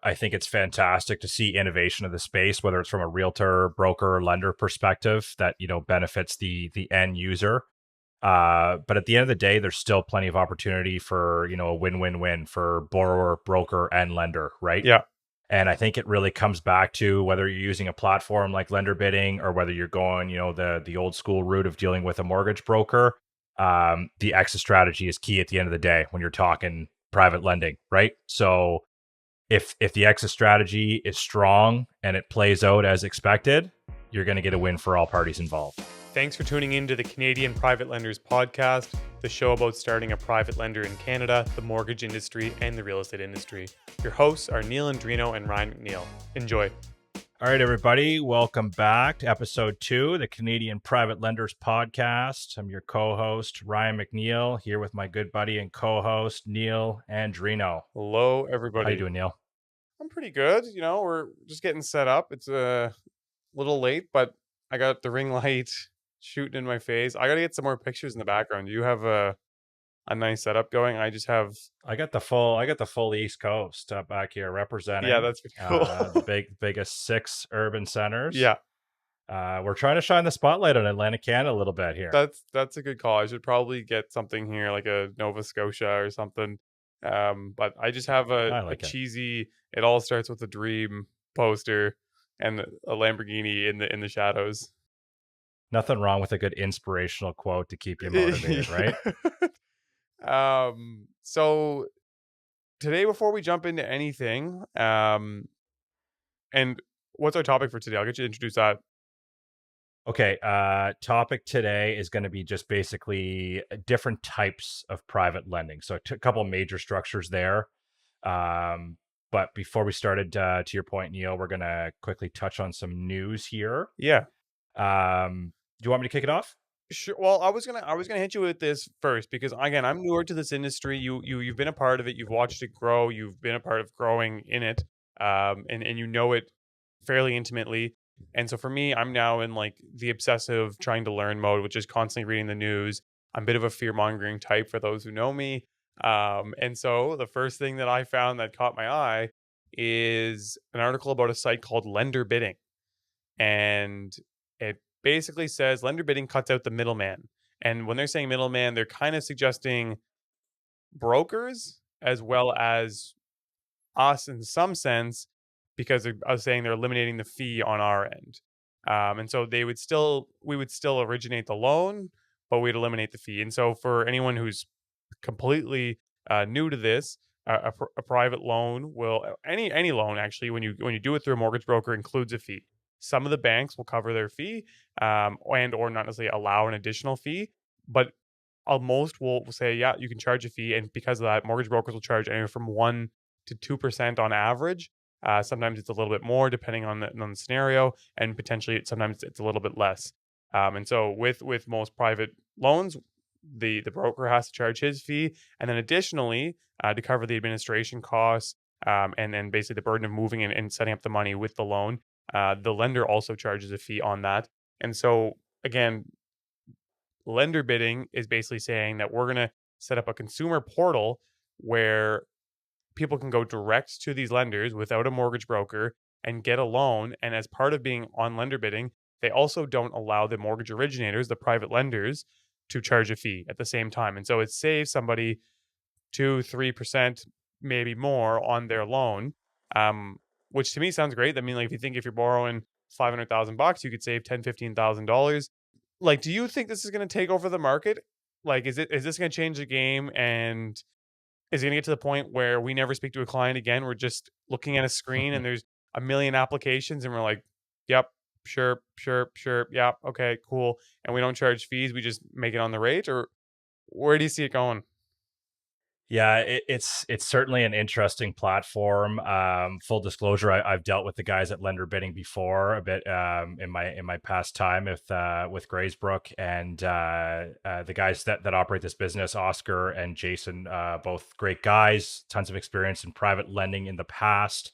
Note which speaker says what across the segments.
Speaker 1: I think it's fantastic to see innovation of the space, whether it's from a realtor, broker, or lender perspective that, benefits the end user. But at the end of the day, there's still plenty of opportunity for, a win-win-win for borrower, broker, and lender, right?
Speaker 2: Yeah.
Speaker 1: And I think it really comes back to whether you're using a platform like lender bidding or whether you're going, the old school route of dealing with a mortgage broker. The exit strategy is key at the end of the day when you're talking private lending, right? So if the exit strategy is strong and it plays out as expected, you're going to get a win for all parties involved.
Speaker 2: Thanks for tuning in to the Canadian Private Lenders Podcast, the show about starting a private lender in Canada, the mortgage industry, and the real estate industry. Your hosts are Neal and Ryan McNeil. Enjoy.
Speaker 1: All right, everybody. Welcome back to episode 2, the Canadian Private Lenders Podcast. I'm your co-host, Ryan McNeil, here with my good buddy and co-host, Neal and Ryan.
Speaker 2: Hello, everybody.
Speaker 1: How you doing, Neal?
Speaker 2: I'm pretty good. We're just getting set up. It's a little late, but I got the ring light shooting in my face. I got to get some more pictures in the background. Do you have a nice setup going? I got
Speaker 1: the full East Coast back here representing.
Speaker 2: Yeah, that's pretty cool.
Speaker 1: The biggest 6 urban centers.
Speaker 2: Yeah.
Speaker 1: We're trying to shine the spotlight on Atlantic Canada a little bit here.
Speaker 2: That's a good call. I should probably get something here like a Nova Scotia or something. But I just have a cheesy "It all starts with a dream" poster and a Lamborghini in the shadows.
Speaker 1: Nothing wrong with a good inspirational quote to keep you motivated, right?
Speaker 2: So today, before we jump into anything, and what's our topic for today? I'll get you to introduce that.
Speaker 1: Okay, topic today is going to be just basically different types of private lending. So a couple of major structures there. But before we started, to your point, Neal, we're going to quickly touch on some news here.
Speaker 2: Yeah.
Speaker 1: Do you want me to kick it off?
Speaker 2: Sure. Well, I was gonna hit you with this first because again, I'm newer to this industry. You've been a part of it. You've watched it grow. You've been a part of growing in it, and you know it fairly intimately. And so for me, I'm now in like the obsessive trying to learn mode, which is constantly reading the news. I'm a bit of a fear mongering type for those who know me. And so the first thing that I found that caught my eye is an article about a site called Lender Bidding, and it basically says lender bidding cuts out the middleman. And when they're saying middleman, they're kind of suggesting brokers as well as us in some sense, because I was saying they're eliminating the fee on our end. And so we would still originate the loan, but we'd eliminate the fee. And so for anyone who's completely new to this, a private loan will, any loan actually, when you do it through a mortgage broker, includes a fee. Some of the banks will cover their fee, and or not necessarily allow an additional fee, but most will say, yeah, you can charge a fee, and because of that, mortgage brokers will charge anywhere from 1% to 2% on average. Sometimes it's a little bit more depending on the scenario, and potentially sometimes it's a little bit less. And so with most private loans, the broker has to charge his fee, and then additionally to cover the administration costs, and then basically the burden of moving and setting up the money with the loan. The lender also charges a fee on that. And so, again, lender bidding is basically saying that we're going to set up a consumer portal where people can go direct to these lenders without a mortgage broker and get a loan. And as part of being on lender bidding, they also don't allow the mortgage originators, the private lenders, to charge a fee at the same time. And so it saves somebody 2-3%, maybe more on their loan. Which to me sounds great. I mean, like if you're borrowing $500,000, you could save $10,000-$15,000. Like, do you think this is going to take over the market? Like, is this going to change the game? And is it going to get to the point where we never speak to a client again? We're just looking at a screen and there's a million applications and we're like, yep, sure, yeah, okay, cool. And we don't charge fees. We just make it on the rate. Or where do you see it going?
Speaker 1: Yeah, it's certainly an interesting platform. Full disclosure, I've dealt with the guys at Lender Bidding before a bit in my past time with Graysbrook, and the guys that operate this business, Oscar and Jason, both great guys, tons of experience in private lending in the past.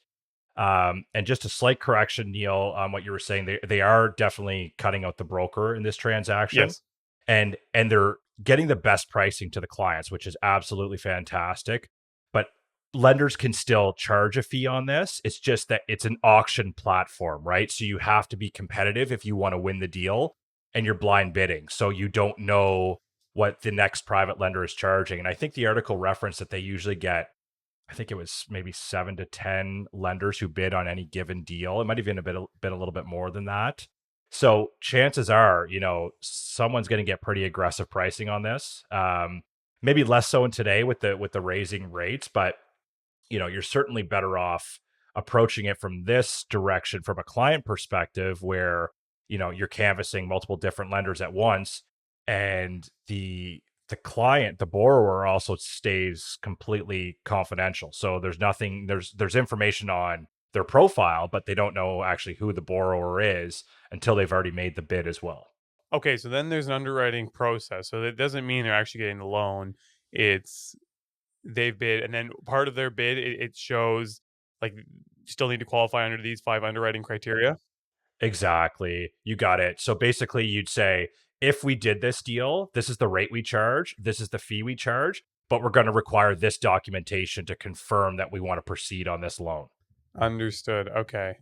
Speaker 1: And just a slight correction, Neal, on what you were saying, they are definitely cutting out the broker in this transaction.
Speaker 2: Yes.
Speaker 1: And they're getting the best pricing to the clients, which is absolutely fantastic. But lenders can still charge a fee on this. It's just that it's an auction platform, right? So you have to be competitive if you want to win the deal, and you're blind bidding. So you don't know what the next private lender is charging. And I think the article referenced that they usually get, I think it was maybe 7 to 10 lenders who bid on any given deal. It might have been a little bit more than that. So chances are, someone's going to get pretty aggressive pricing on this. Maybe less so in today with the raising rates, but you're certainly better off approaching it from this direction from a client perspective where, you're canvassing multiple different lenders at once, and the client, the borrower, also stays completely confidential. So there's information on their profile, but they don't know actually who the borrower is until they've already made the bid as well.
Speaker 2: Okay, so then there's an underwriting process. So that doesn't mean they're actually getting the loan. It's they've bid, and then part of their bid, it shows like you still need to qualify under these 5 underwriting criteria.
Speaker 1: Exactly. You got it. So basically, you'd say, if we did this deal, this is the rate we charge, this is the fee we charge, but we're going to require this documentation to confirm that we want to proceed on this loan.
Speaker 2: Understood. Okay.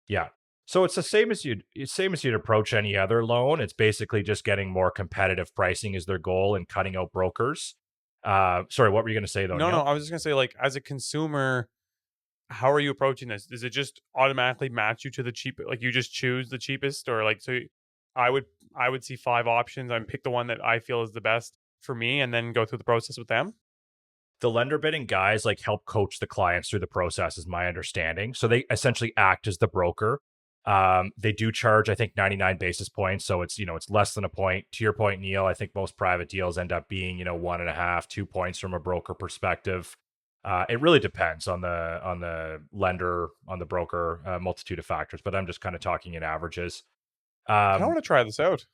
Speaker 1: Yeah. So it's the same as you'd approach any other loan. It's basically just getting more competitive pricing is their goal and cutting out brokers. Sorry, what were you going to say though,
Speaker 2: No, no,
Speaker 1: Neil?
Speaker 2: I was just gonna say, like, as a consumer, how are you approaching this? Does it just automatically match you to the cheap? Like, you just choose the cheapest, or like, so I would I would see 5 options. I pick the one that I feel is the best for me, and then go through the process with them.
Speaker 1: The lender bidding guys like help coach the clients through the process, is my understanding. So they essentially act as the broker. They do charge, I think, 99 basis points. So it's less than a point. To your point, Neil, I think most private deals end up being, 1.5, 2 points from a broker perspective. It really depends on the lender, on the broker, multitude of factors, but I'm just kind of talking in averages.
Speaker 2: I kind of
Speaker 1: Um,
Speaker 2: want to try this out.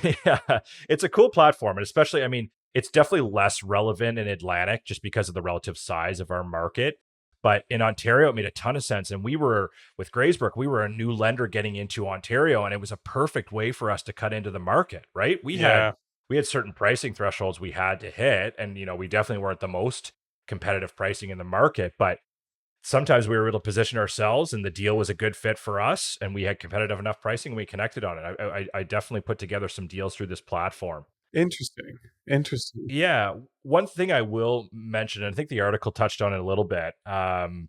Speaker 1: yeah, it's a cool platform, and especially, I mean, it's definitely less relevant in Atlantic just because of the relative size of our market. But in Ontario, it made a ton of sense. And we were with Graysbrook, we were a new lender getting into Ontario, and it was a perfect way for us to cut into the market, right? We had
Speaker 2: Yeah.
Speaker 1: we had certain pricing thresholds we had to hit, and we definitely weren't the most competitive pricing in the market, but sometimes we were able to position ourselves and the deal was a good fit for us and we had competitive enough pricing and we connected on it. I definitely put together some deals through this platform.
Speaker 2: Interesting. Interesting.
Speaker 1: Yeah, one thing I will mention, and I think the article touched on it a little bit. Some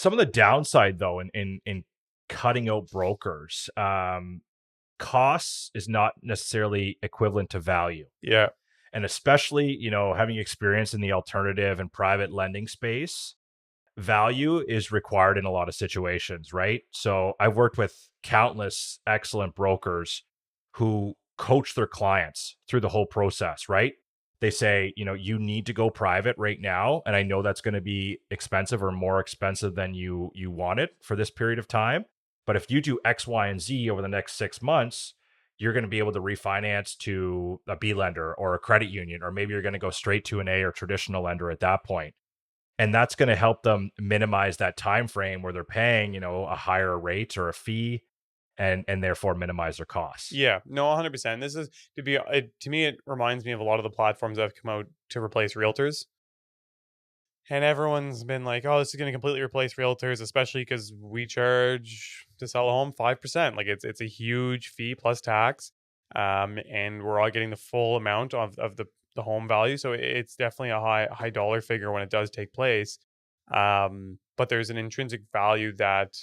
Speaker 1: of the downside though in cutting out brokers, costs is not necessarily equivalent to value.
Speaker 2: Yeah.
Speaker 1: And especially, having experience in the alternative and private lending space, value is required in a lot of situations, right? So I've worked with countless excellent brokers who coach their clients through the whole process, right? They say, you need to go private right now, and I know that's going to be expensive or more expensive than you want it for this period of time. But if you do X, Y, and Z over the next 6 months, you're going to be able to refinance to a B lender or a credit union, or maybe you're going to go straight to an A or traditional lender at that point, and that's going to help them minimize that time frame where they're paying a higher rate or a fee, and therefore minimize their costs.
Speaker 2: Yeah. No, 100%. This is to me, it reminds me of a lot of the platforms that have come out to replace realtors. And everyone's been like, "Oh, this is going to completely replace realtors, especially because we charge to sell a home 5%. Like it's a huge fee plus tax, and we're all getting the full amount of the home value. So it's definitely a high dollar figure when it does take place. But there's an intrinsic value that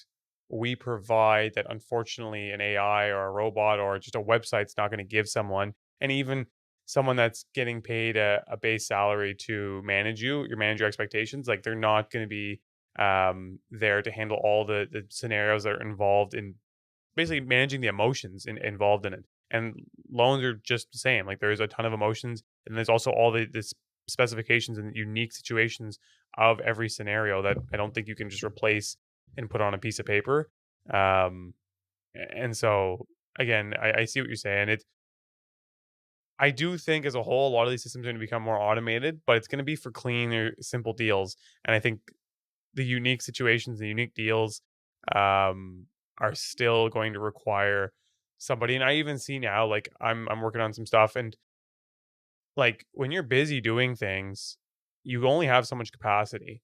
Speaker 2: we provide that unfortunately an AI or a robot or just a website's not going to give someone. And even someone that's getting paid a base salary to manage your expectations, like they're not going to be there to handle all the scenarios that are involved in basically managing the emotions involved in it. And loans are just the same. Like there's a ton of emotions, and there's also all the specifications and unique situations of every scenario that I don't think you can just replace and put on a piece of paper. Um, and so again, I see what you're saying. I do think as a whole, a lot of these systems are going to become more automated, but it's going to be for cleaner, simple deals. And I think the unique situations, the unique deals, are still going to require somebody. And I even see now, like I'm working on some stuff, and like when you're busy doing things, you only have so much capacity.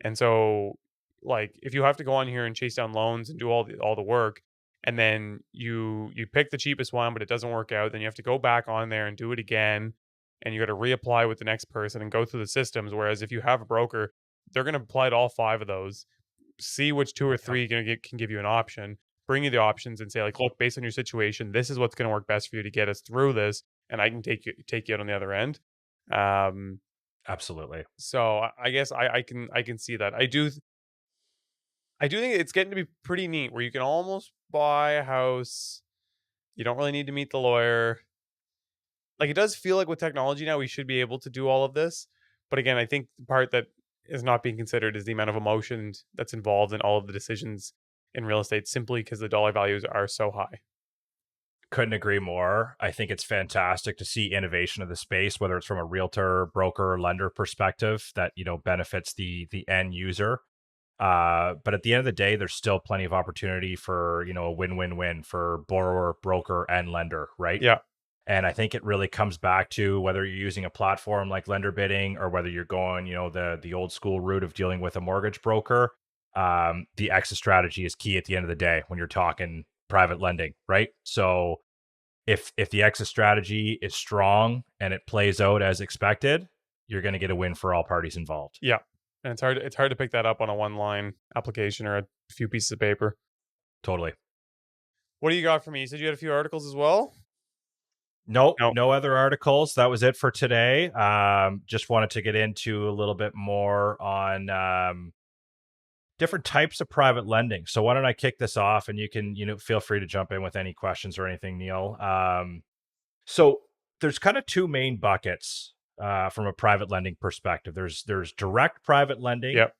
Speaker 2: And so, like, if you have to go on here and chase down loans and do all the work, and then you pick the cheapest one, but it doesn't work out, then you have to go back on there and do it again, and you got to reapply with the next person and go through the systems. Whereas if you have a broker, they're going to apply to all five of those, see which two or
Speaker 1: Yep.
Speaker 2: three can give you an option, bring you the options, and say like, look, based on your situation, this is what's going to work best for you to get us through this, and I can take you out on the other end. Um,
Speaker 1: Absolutely.
Speaker 2: so I guess I can see that. I do think it's getting to be pretty neat where you can almost buy a house. You don't really need to meet the lawyer. Like, it does feel like with technology now, we should be able to do all of this. But again, I think the part that is not being considered is the amount of emotion that's involved in all of the decisions in real estate simply because the dollar values are so high.
Speaker 1: Couldn't agree more. I think it's fantastic to see innovation of the space, whether it's from a realtor, broker, lender perspective that, benefits the end user. But at the end of the day, there's still plenty of opportunity for, a win-win-win for borrower, broker, and lender, right?
Speaker 2: Yeah.
Speaker 1: And I think it really comes back to whether you're using a platform like lender bidding or whether you're going, the old school route of dealing with a mortgage broker. The exit strategy is key at the end of the day when you're talking private lending, right? So if the exit strategy is strong and it plays out as expected, you're going to get a win for all parties involved.
Speaker 2: Yeah. And it's hard to pick that up on a one line application or a few pieces of paper.
Speaker 1: Totally.
Speaker 2: What do you got for me? You said you had a few articles as well?
Speaker 1: Nope,
Speaker 2: No.
Speaker 1: no other articles. That was it for today. Just wanted to get into a little bit more on different types of private lending. So why don't I kick this off and you can, feel free to jump in with any questions or anything, Neil. So there's kind of two main buckets from a private lending perspective. There's direct private lending,
Speaker 2: Yep.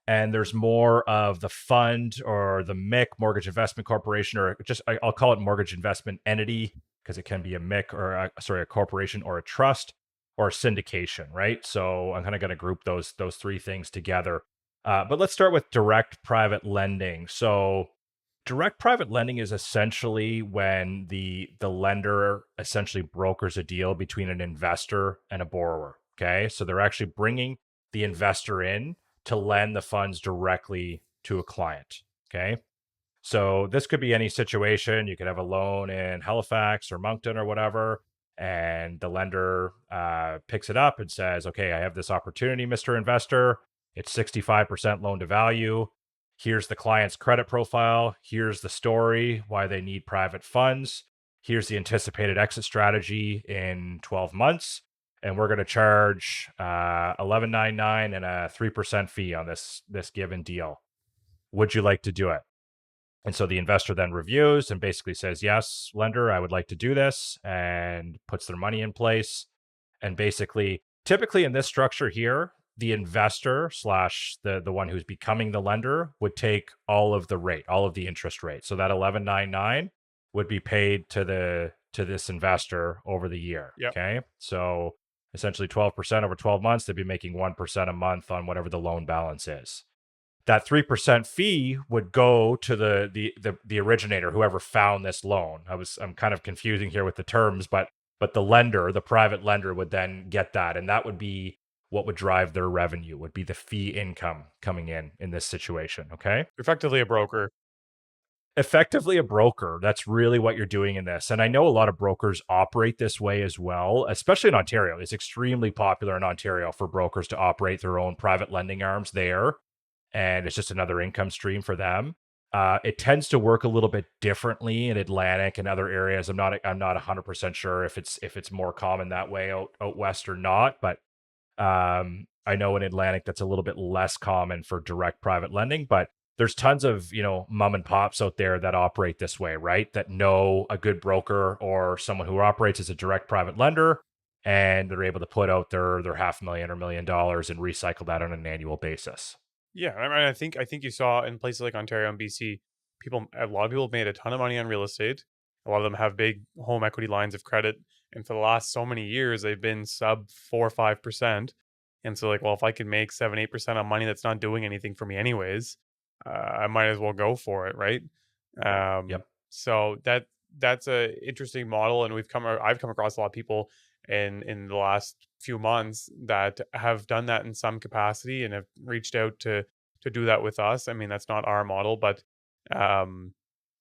Speaker 1: and there's more of the fund or the MIC, mortgage investment corporation, or just I'll call it mortgage investment entity because it can be a MIC or a corporation or a trust or a syndication, right? So I'm kind of going to group those three things together. But let's start with direct private lending. So direct private lending is essentially when the lender essentially brokers a deal between an investor and a borrower. Okay, so they're actually bringing the investor in to lend the funds directly to a client. Okay. So this could be any situation. You could have a loan in Halifax or Moncton or whatever, and the lender picks it up and says, okay, I have this opportunity, Mr. Investor. It's 65% loan to value. Here's the client's credit profile. Here's the story, why they need private funds. Here's the anticipated exit strategy in 12 months. And we're going to charge 11.99 and a 3% fee on this given deal. Would you like to do it? And so the investor then reviews and basically says, yes, lender, I would like to do this, and puts their money in place. And basically, typically in this structure here, the investor slash the one who's becoming the lender would take all of the rate, all of the interest rate. So that 11.99 would be paid to this investor over the year.
Speaker 2: Yep.
Speaker 1: Okay. So essentially 12% over 12 months, they'd be making 1% a month on whatever the loan balance is. That 3% fee would go to the originator, whoever found this loan. I'm kind of confusing here with the terms, but the lender, the private lender, would then get that, and that would be what would drive their revenue, would be the fee income coming in this situation. Okay.
Speaker 2: Effectively a broker.
Speaker 1: Effectively a broker. That's really what you're doing in this. And I know a lot of brokers operate this way as well, especially in Ontario. It's extremely popular in Ontario for brokers to operate their own private lending arms there, and it's just another income stream for them. It tends to work a little bit differently in Atlantic and other areas. I'm not 100% sure if it's more common that way out west or not, but I know in Atlantic that's a little bit less common for direct private lending. But there's tons of mom and pops out there that operate this way, right? That know a good broker or someone who operates as a direct private lender, and they're able to put out their $500,000 or $1 million and recycle that on an annual basis.
Speaker 2: Yeah, I mean, I think you saw in places like Ontario and BC, a lot of people have made a ton of money on real estate. A lot of them have big home equity lines of credit, and for the last so many years, they've been sub 4 or 5%. And so, like, well, if I can make 7 8% on money that's not doing anything for me anyways, I might as well go for it, right?
Speaker 1: Yep.
Speaker 2: So that's a interesting model, and I've come across a lot of people, in the last few months that have done that in some capacity and have reached out to do that with us. I mean, that's not our model, but um,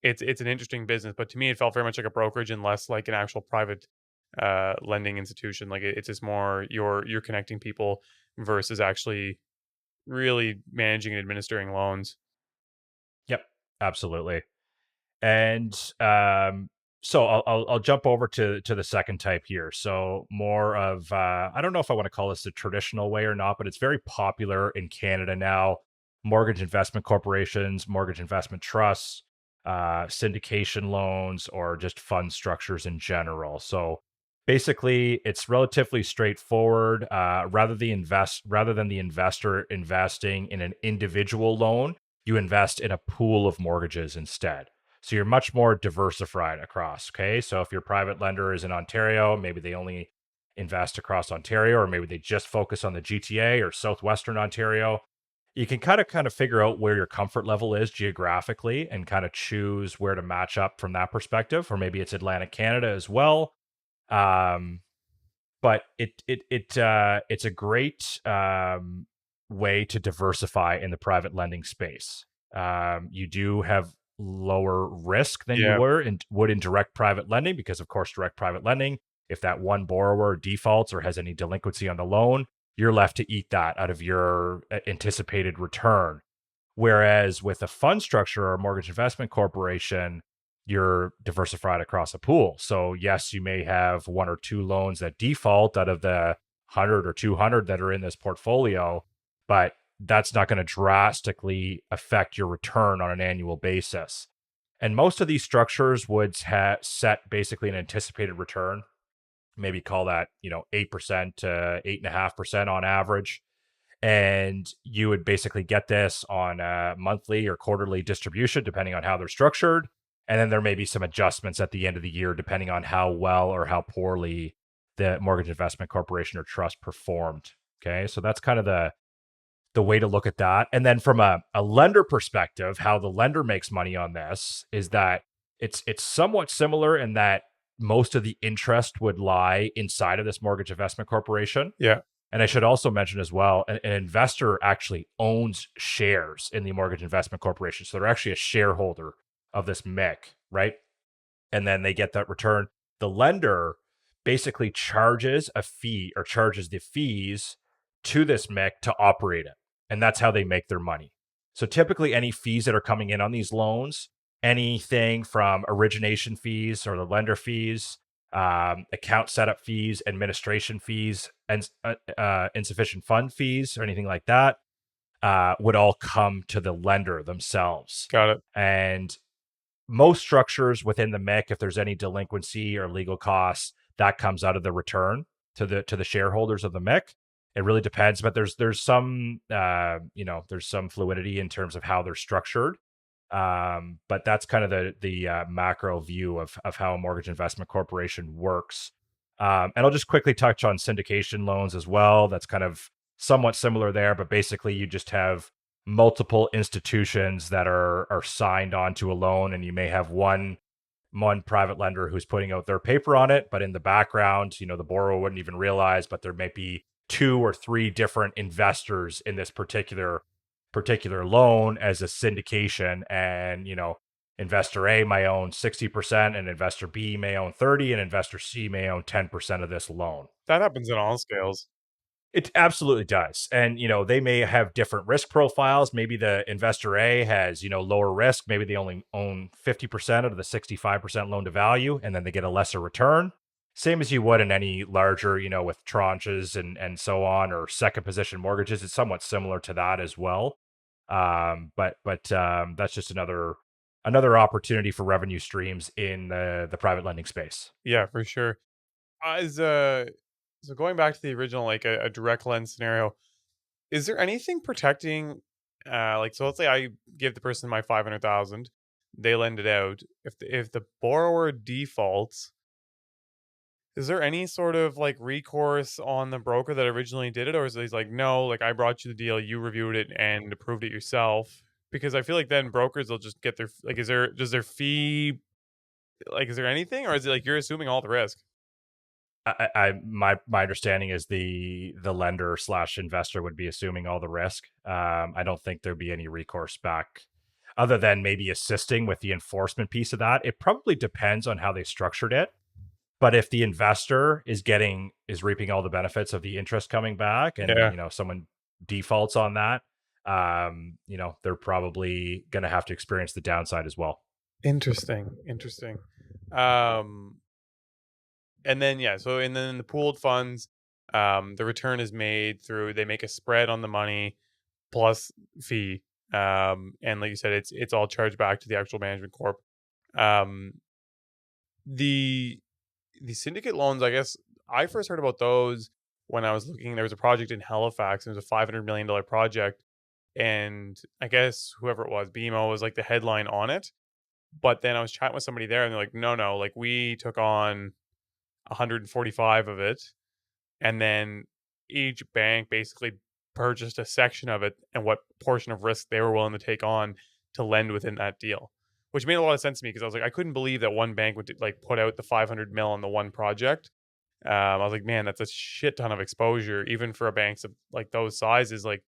Speaker 2: it's an interesting business. But to me, it felt very much like a brokerage and less like an actual private lending institution. Like it's just more you're connecting people versus actually really managing and administering loans.
Speaker 1: Yep, absolutely. And so I'll jump over to the second type here. So more of I don't know if I want to call this the traditional way or not, but it's very popular in Canada now. Mortgage investment corporations, mortgage investment trusts, syndication loans, or just fund structures in general. So basically, it's relatively straightforward. Rather than the investor investing in an individual loan, you invest in a pool of mortgages instead. So you're much more diversified across. Okay. So if your private lender is in Ontario, maybe they only invest across Ontario, or maybe they just focus on the GTA or Southwestern Ontario. You can kind of figure out where your comfort level is geographically and kind of choose where to match up from that perspective. Or maybe it's Atlantic Canada as well. Um, but it's a great way to diversify in the private lending space. You do have lower risk than you
Speaker 2: Yeah,
Speaker 1: would in direct private lending because, of course, direct private lending, if that one borrower defaults or has any delinquency on the loan, you're left to eat that out of your anticipated return. Whereas with a fund structure or a mortgage investment corporation, you're diversified across a pool. So, yes, you may have one or two loans that default out of the 100 or 200 that are in this portfolio, but that's not going to drastically affect your return on an annual basis. And most of these structures would set basically an anticipated return, maybe call that, 8% to 8.5% on average, and you would basically get this on a monthly or quarterly distribution depending on how they're structured, and then there may be some adjustments at the end of the year depending on how well or how poorly the mortgage investment corporation or trust performed. Okay, so that's kind of the way to look at that. And then from a lender perspective, how the lender makes money on this is that it's somewhat similar in that most of the interest would lie inside of this mortgage investment corporation.
Speaker 2: yeah,
Speaker 1: And I should also mention as well, an investor actually owns shares in the mortgage investment corporation. So they're actually a shareholder of this MIC, right? And then they get that return. The lender basically charges a fee or charges the fees to this MIC to operate it. And that's how they make their money. So typically, any fees that are coming in on these loans, anything from origination fees or the lender fees, account setup fees, administration fees, and insufficient fund fees, or anything like that, would all come to the lender themselves.
Speaker 2: got it.
Speaker 1: And most structures within the MIC, if there's any delinquency or legal costs, that comes out of the return to the shareholders of the MIC. It really depends, but there's some there's some fluidity in terms of how they're structured. But that's kind of the macro view of how a mortgage investment corporation works. And I'll just quickly touch on syndication loans as well. That's kind of somewhat similar there, but basically you just have multiple institutions that are signed onto a loan, and you may have one private lender who's putting out their paper on it, but in the background, the borrower wouldn't even realize, but there may be two or three different investors in this particular loan as a syndication. And investor A may own 60%, and investor B may own 30, and investor C may own 10% of this loan.
Speaker 2: That happens in all scales.
Speaker 1: It absolutely does. And, they may have different risk profiles. Maybe the investor A has, lower risk. Maybe they only own 50% of the 65% loan to value, and then they get a lesser return. Same as you would in any larger, with tranches and so on, or second position mortgages. It's somewhat similar to that as well. But that's just another opportunity for revenue streams in the private lending space.
Speaker 2: Yeah, for sure. As so going back to the original, like a direct lend scenario, is there anything protecting? Like, so let's say I give the person my 500,000, they lend it out. If the borrower defaults, is there any sort of like recourse on the broker that originally did it, or is it like no, like I brought you the deal, you reviewed it and approved it yourself? Because I feel like then brokers will just get their like, does their fee like is there anything, or is it like you're assuming all the risk?
Speaker 1: My understanding is the lender slash investor would be assuming all the risk. I don't think there'd be any recourse back, other than maybe assisting with the enforcement piece of that. It probably depends on how they structured it. But if the investor is reaping all the benefits of the interest coming back, and
Speaker 2: Yeah.
Speaker 1: someone defaults on that, they're probably going to have to experience the downside as well.
Speaker 2: Interesting. Um, and then yeah, so and then the pooled funds, the return is made through they make a spread on the money plus fee. And like you said, it's all charged back to the actual management corp. Um, the the syndicate loans, I guess I first heard about those when I was looking. There was a project in Halifax. It was a $500 million project, and I guess whoever it was, BMO was like the headline on it. But then I was chatting with somebody there, and they're like, "No, no, like we took on 145 of it, and then each bank basically purchased a section of it and what portion of risk they were willing to take on to lend within that deal." Which made a lot of sense to me because I was like, I couldn't believe that one bank would like put out the 500 mil on the one project. I was like, man, that's a shit ton of exposure, even for a banks of like those sizes. Like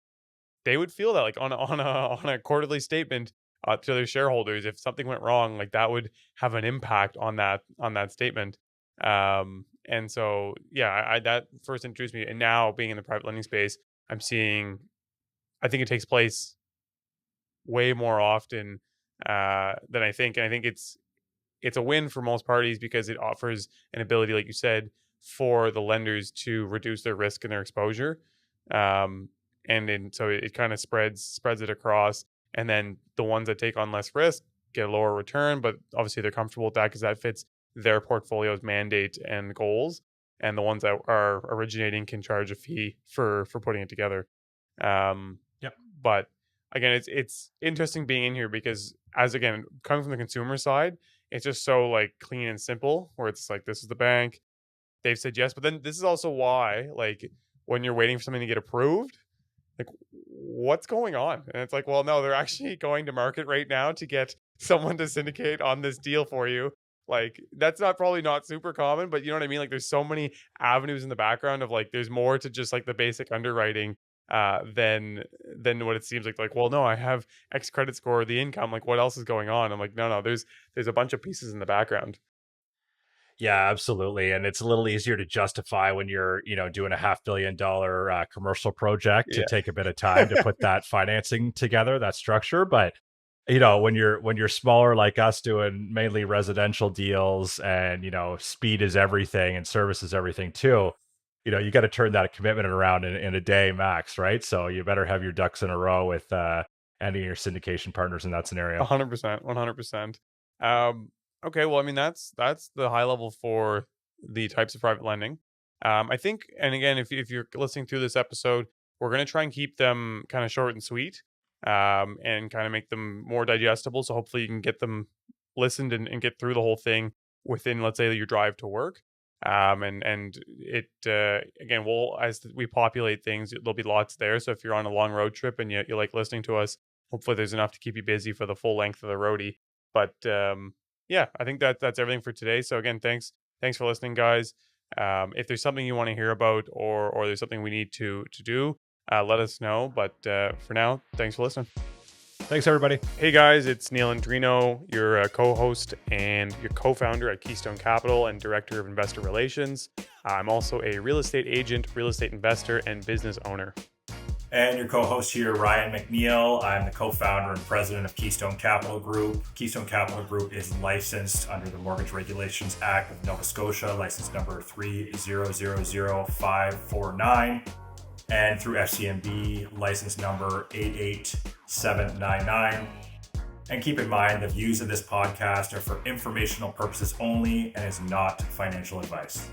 Speaker 2: they would feel that like on a quarterly statement to their shareholders, if something went wrong, like that would have an impact on that statement. And so yeah, I that first introduced me, and now being in the private lending space, I'm seeing. I think it takes place way more often than I think, and I think it's a win for most parties because it offers an ability, like you said, for the lenders to reduce their risk and their exposure. Um, and then so it kind of spreads it across, and then the ones that take on less risk get a lower return, but obviously they're comfortable with that because that fits their portfolio's mandate and goals. And the ones that are originating can charge a fee for putting it together. Um,
Speaker 1: Yep.
Speaker 2: but again, it's interesting being in here because as again coming from the consumer side, it's just so like clean and simple. Where it's like this is the bank, they've said yes, but then this is also why like when you're waiting for something to get approved, like what's going on? And it's like, well, no, they're actually going to market right now to get someone to syndicate on this deal for you. Like that's not probably not super common, but you know what I mean? Like there's so many avenues in the background of like there's more to just like the basic underwriting than what it seems like. Like, well, no, I have X credit score, the income, like what else is going on? I'm like, no, no, there's a bunch of pieces in the background.
Speaker 1: Yeah, absolutely. And it's a little easier to justify when you're, doing a $500 million commercial project to
Speaker 2: Yeah.
Speaker 1: take a bit of time to put that financing together, that structure. But when you're smaller like us doing mainly residential deals, and speed is everything and service is everything too, you got to turn that commitment around in a day max, right? So you better have your ducks in a row with any of your syndication partners in that scenario.
Speaker 2: 100%, 100%. Um, okay, well, I mean, that's the high level for the types of private lending. I think, and again, if you're listening through this episode, we're going to try and keep them kind of short and sweet, and kind of make them more digestible. So hopefully you can get them listened and get through the whole thing within, let's say, your drive to work. And it again, we'll as we populate things, there'll be lots there. So if you're on a long road trip and you like listening to us, hopefully there's enough to keep you busy for the full length of the roadie. But yeah, I think that's everything for today. So again, thanks for listening, guys. If there's something you want to hear about, or there's something we need to do, let us know. But for now, thanks for listening.
Speaker 1: Thanks, everybody.
Speaker 2: Hey guys, it's Neal and your co-host and your co-founder at Keystone Capital and Director of Investor Relations. I'm also a real estate agent, real estate investor, and business owner.
Speaker 1: And your co-host here, Ryan McNeil. I'm the co-founder and president of Keystone Capital Group. Keystone Capital Group is licensed under the Mortgage Regulations Act of Nova Scotia, license number 3000549, and through FCMB, license number 88799. And keep in mind, the views of this podcast are for informational purposes only and is not financial advice.